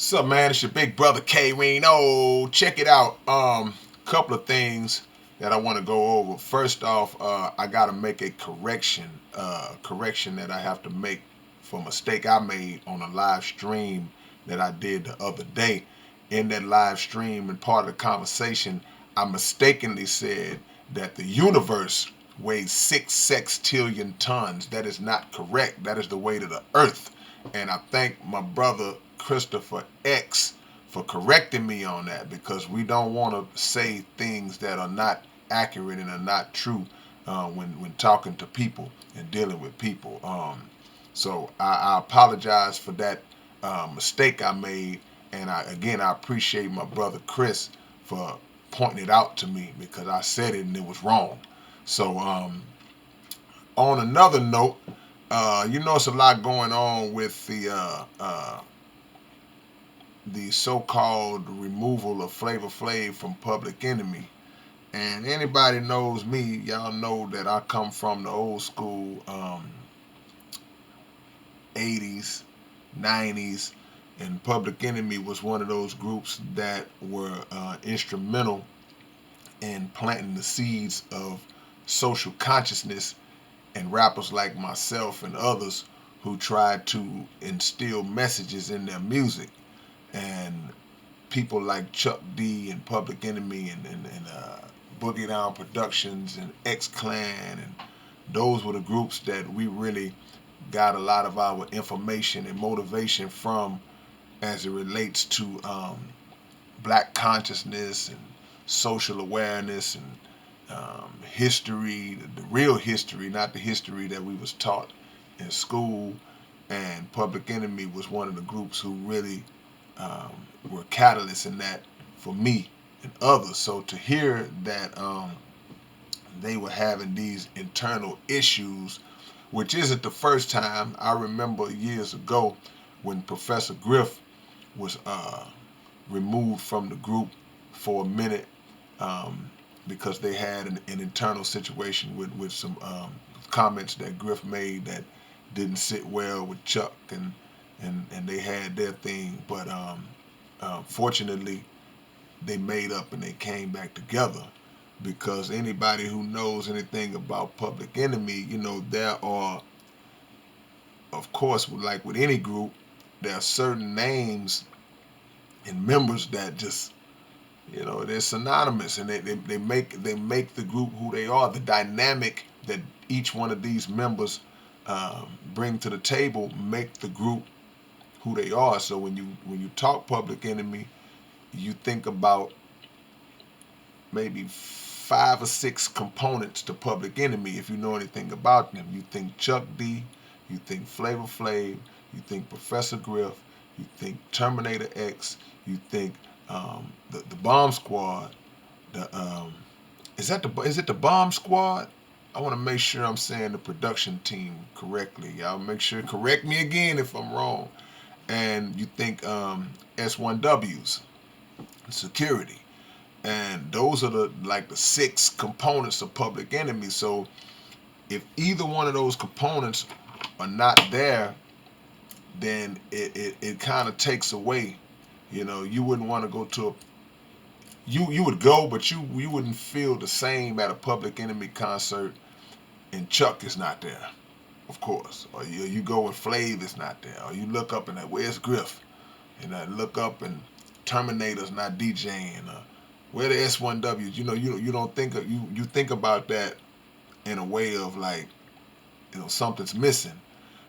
What's up, man? It's your big brother K-Rino. Check it out. Couple of things that I want to go over. First off, I gotta make a correction that I have to make for a mistake I made on a live stream that I did the other day. In that live stream and part of the conversation, I mistakenly said that the universe weighs 6 sextillion tons. That is not correct. That is the weight of the Earth. And I thank my brother Christopher X for correcting me on that because we don't want to say things that are not accurate and are not true when talking to people and dealing with people. So I apologize for that mistake I made, and I appreciate my brother Chris for pointing it out to me because I said it and it was wrong. So on another note, it's a lot going on with the so-called removal of Flavor Flav from Public Enemy. And anybody knows me, y'all know that I come from the old school 80s, 90s, and Public Enemy was one of those groups that were instrumental in planting the seeds of social consciousness and rappers like myself and others who tried to instill messages in their music. And people like Chuck D and Public Enemy and Boogie Down Productions and X Clan, and those were the groups that we really got a lot of our information and motivation from as it relates to black consciousness and social awareness and history, the real history, not the history that we was taught in school. And Public Enemy was one of the groups who really um, were catalysts in that for me and others. So to hear that they were having these internal issues, which isn't the first time. I remember years ago when Professor Griff was removed from the group for a minute um, because they had an internal situation with some comments that Griff made that didn't sit well with Chuck, and they had their thing. But fortunately, they made up and they came back together. Because anybody who knows anything about Public Enemy, there are, of course, like with any group, there are certain names and members that just, they're synonymous, and they make the group who they are. The dynamic that each one of these members bring to the table make the group who they are. So when you talk Public Enemy, you think about maybe 5 or 6 components to Public Enemy. If you know anything about them, you think Chuck D, you think Flavor Flav, you think Professor Griff, you think Terminator X, you think the Bomb Squad. The is it the Bomb Squad? I want to make sure I'm saying the production team correctly. Y'all make sure, correct me again if I'm wrong. And you think S1Ws, security. And those are the 6 components of Public Enemy. So if either one of those components are not there, then it kind of takes away. You wouldn't want to go to a you would go, but you wouldn't feel the same at a Public Enemy concert and Chuck is not there, of course. Or you go and Flav is not there. Or you look up and where's Griff? And I look up and Terminator's not DJing. Where the S1Ws? You don't think you think about that in a way of like, something's missing.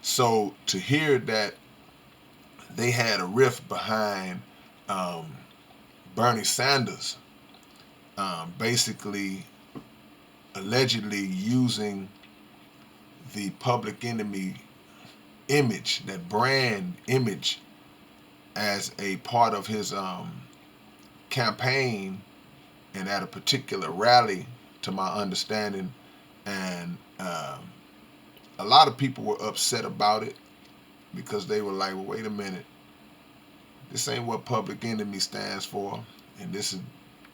So to hear that they had a riff behind um, Bernie Sanders, basically allegedly using the Public Enemy image, that brand image, as a part of his campaign and at a particular rally, to my understanding. And a lot of people were upset about it because they were like, well, wait a minute, this ain't what Public Enemy stands for, and this is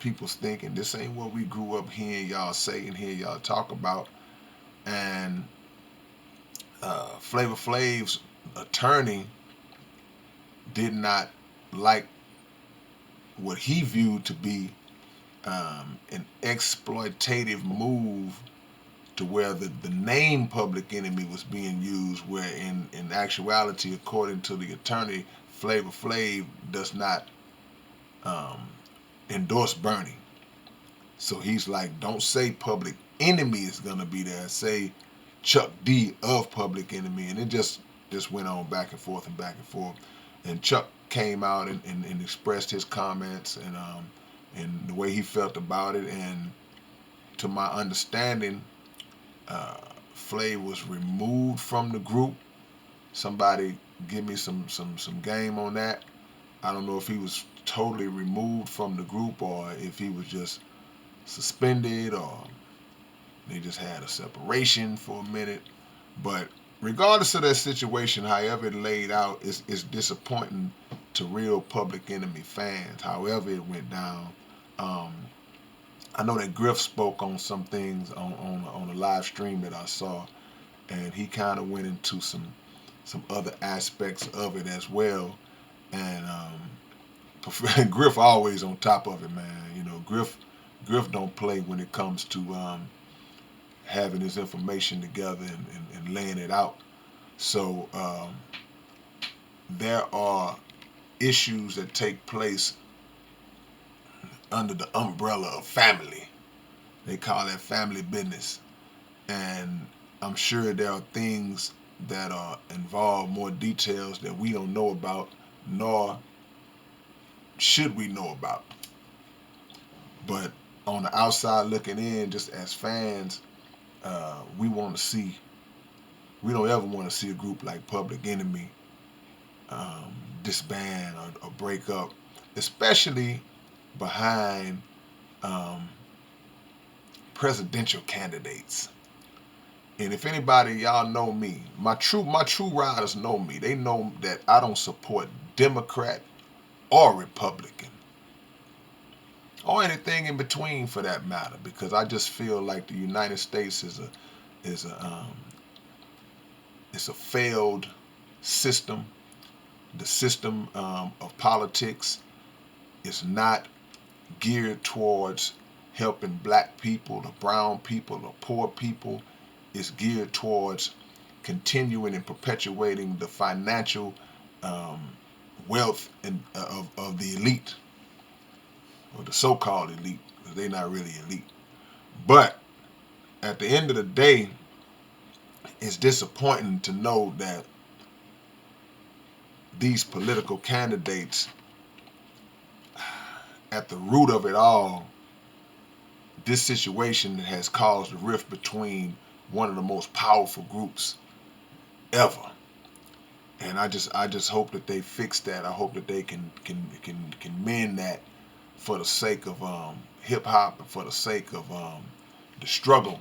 people's thinking. This ain't what we grew up hearing y'all say and hear y'all talk about. And Flavor Flav's attorney did not like what he viewed to be an exploitative move to where the name Public Enemy was being used, where in actuality, according to the attorney, Flavor Flav does not um, endorse Bernie. So he's like, don't say Public Enemy is gonna be there. Say Chuck D of Public Enemy, and it just went on back and forth and back and forth. And Chuck came out and expressed his comments and the way he felt about it. And to my understanding, uh, Flav was removed from the group. Somebody give me some game on that. I don't know if he was totally removed from the group or if he was just suspended or they just had a separation for a minute. But regardless of that situation, however it laid out, it's disappointing to real Public Enemy fans. However it went down, um, I know that Griff spoke on some things on a live stream that I saw, and he kind of went into some other aspects of it as well. And Griff always on top of it, man. You know, Griff don't play when it comes to having his information together and laying it out. So there are issues that take place under the umbrella of family. They call that family business. And I'm sure there are things that are involved, more details that we don't know about, nor should we know about. But on the outside looking in, just as fans, we want to see, we don't ever want to see a group like Public Enemy disband or break up, especially behind um, presidential candidates. And if anybody, y'all know me, my true riders know me. They know that I don't support Democrat or Republican or anything in between for that matter, because I just feel like the United States is a it's a failed system. The system of politics is not geared towards helping black people, the brown people, the poor people. It's geared towards continuing and perpetuating the financial um, wealth of the elite, or the so-called elite, because they're not really elite. But at the end of the day, it's disappointing to know that these political candidates, at the root of it all, this situation has caused a rift between one of the most powerful groups ever. And I just hope that they fix that. I hope that they can mend that for the sake of hip hop and for the sake of the struggle,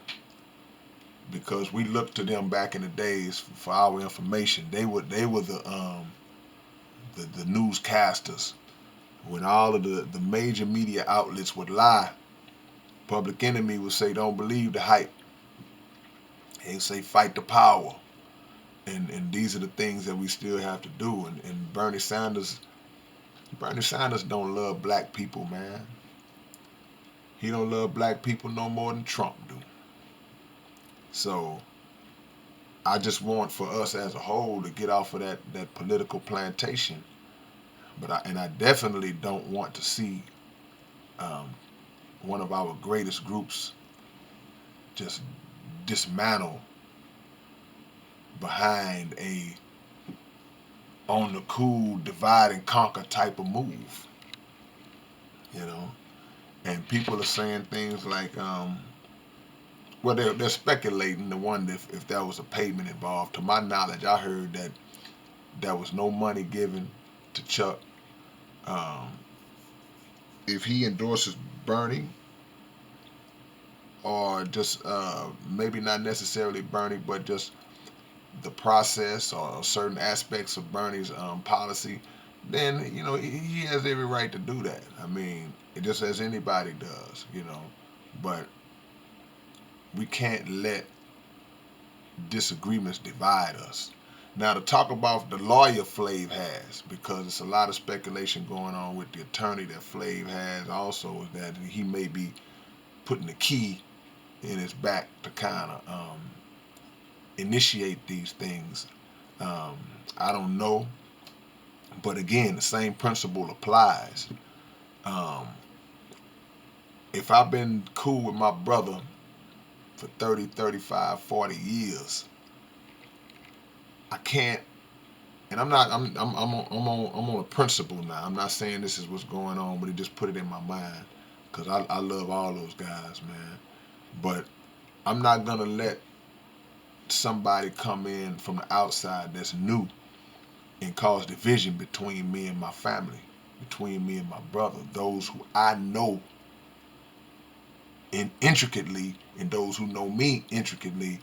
because we looked to them back in the days for our information. They were the newscasters. When all of the major media outlets would lie, Public Enemy would say, don't believe the hype. They'd say, fight the power. And these are the things that we still have to do. And Bernie Sanders don't love black people, man. He don't love black people no more than Trump do. So I just want for us as a whole to get off of that political plantation. But I definitely don't want to see um, one of our greatest groups just dismantle behind a on the cool divide and conquer type of move, you know. And people are saying things like, well, they're speculating the one if there was a payment involved. To my knowledge, I heard that there was no money given to Chuck. Um, if he endorses Bernie, or just maybe not necessarily Bernie, but just the process or certain aspects of Bernie's policy, then he has every right to do that. I mean, just as anybody does, But we can't let disagreements divide us. Now, to talk about the lawyer Flav has, because it's a lot of speculation going on with the attorney that Flav has also, is that he may be putting the key in his back to kind of initiate these things. Um, I don't know. But again, the same principle applies. Um, if I've been cool with my brother for 30, 35, 40 years, I can't. And I'm not. I'm on a principle now. I'm not saying this is what's going on, but he just put it in my mind because I love all those guys, man. But I'm not gonna let somebody come in from the outside that's new and cause division between me and my family, between me and my brother, those who I know intricately and those who know me intricately.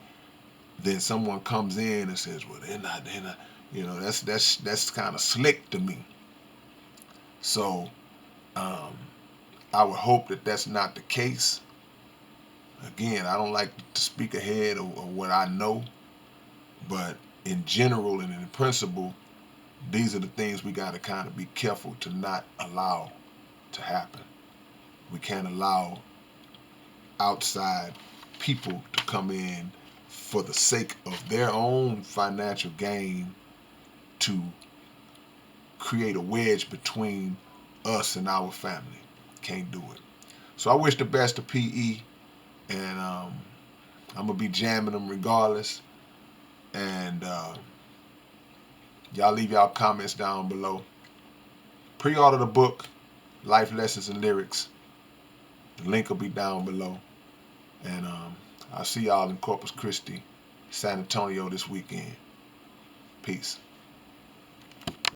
Then someone comes in and says, well, they're not, that's kind of slick to me. So um, I would hope that that's not the case. Again, I don't like to speak ahead of what I know, but in general and in principle, these are the things we got to kind of be careful to not allow to happen. We can't allow outside people to come in for the sake of their own financial gain to create a wedge between us and our family. Can't do it. So I wish the best to PE, and I'm gonna be jamming them regardless. And y'all leave y'all comments down below. Pre-order the book, Life Lessons and Lyrics. The link will be down below. And I'll see y'all in Corpus Christi, San Antonio this weekend. Peace.